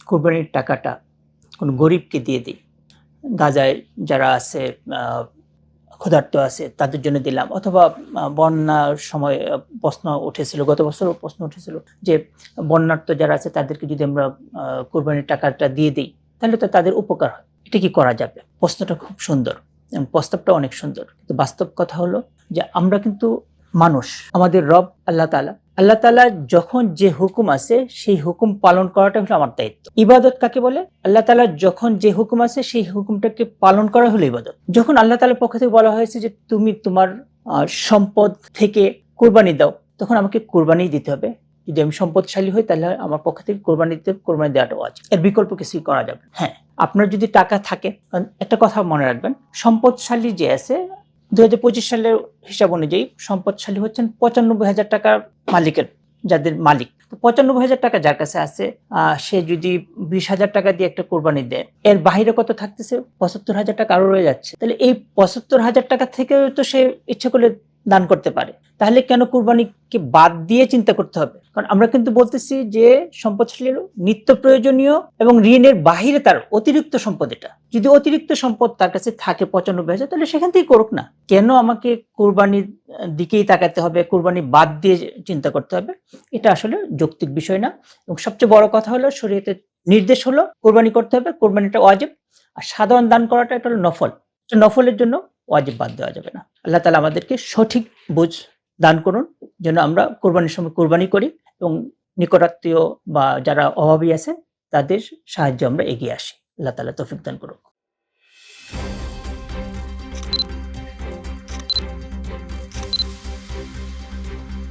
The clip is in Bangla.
কোরবানির টাকাটা কোনো গরিবকে দিয়ে দিই, গাজায় যারা আছে ক্ষুধার্ত আছে তাদের জন্য দিলাম, অথবা বন্যার সময় প্রশ্ন উঠেছিল, গত বছর প্রশ্ন উঠেছিল যে বন্যার্ত যারা আছে তাদেরকে যদি আমরা কোরবানির টাকাটা দিয়ে দিই তাহলে তো তাদের উপকার হয়। এটা কি করা যাবে? প্রশ্নটা খুব সুন্দর এবং প্রস্তাবটা অনেক সুন্দর, কিন্তু বাস্তব কথা হলো যে আমরা কিন্তু মানুষ, আমাদের রব আল্লাহ তাআলা যখন যে হুকুম আছে সেই হুকুম পালন করাটা হলো আমার দায়িত্ব। ইবাদত কাকে বলে? আল্লাহ তাআলা যখন যে হুকুম আছে সেই হুকুমটাকে পালন করা হলো ইবাদত। যখন আল্লাহ তাআলার পক্ষ থেকে বলা হয়েছে যে তুমি তোমার সম্পদ থেকে কোরবানি দাও, তখন আমাকে কোরবানি দিতে হবে। যদি আমি সম্পদশালী হই তাহলে আমার পক্ষ থেকে কোরবানি দেওয়াটা ওয়াজিব, এর বিকল্প কিছুই করা যাবে। হ্যাঁ, আপনার যদি টাকা থাকে, একটা কথা মনে রাখবেন, সম্পদশালী যে আছে 2025 সালের হিসাব অনুযায়ী সম্পদশালী হচ্ছেন 95,000 টাকার মালিকের, যাদের মালিক। 95,000 টাকা যার কাছে আছে, সে যদি 20,000 টাকা দিয়ে একটা কোরবানি দেয়, এর বাহিরে কত থাকতেছে? 75,000 টাকা আরো রয়ে যাচ্ছে। তাহলে এই 75,000 টাকা থেকেও তো সে ইচ্ছে করলে দান করতে পারে। তাহলে কেন কোরবানিকে বাদ দিয়ে চিন্তা করতে হবে? কারণ আমরা কিন্তু বলতেছি যে সম্পদশালী নিত্য প্রয়োজনীয় এবং ঋণের বাহিরে তার অতিরিক্ত সম্পদ। এটা যদি অতিরিক্ত সম্পদ তার কাছে থাকে 95,000, তাহলে সেখান থেকেই করুক না। কেন আমাকে কোরবানির দিকেই তাকাতে হবে, কোরবানি বাদ দিয়ে চিন্তা করতে হবে? এটা আসলে যৌক্তিক বিষয় না। এবং সবচেয়ে বড় কথা হলো শরীয়তের নির্দেশ হলো কোরবানি করতে হবে, কোরবানিটা ওয়াজিব। আর সাধারণ দান করাটা এটা হলো নফল, নফলের জন্য ওয়াজিব বাদ দেওয়া যাবে না। আল্লাহ তাআলা আমাদেরকে সঠিক বুঝ দান করুন যেন আমরা কোরবানির সময় কোরবানি করি এবং নিকটাত্মীয় বা যারা অভাবী আছে তাদের সাহায্যে আমরা এগিয়ে আসি। আল্লাহ তাআলা তৌফিক দান করুন।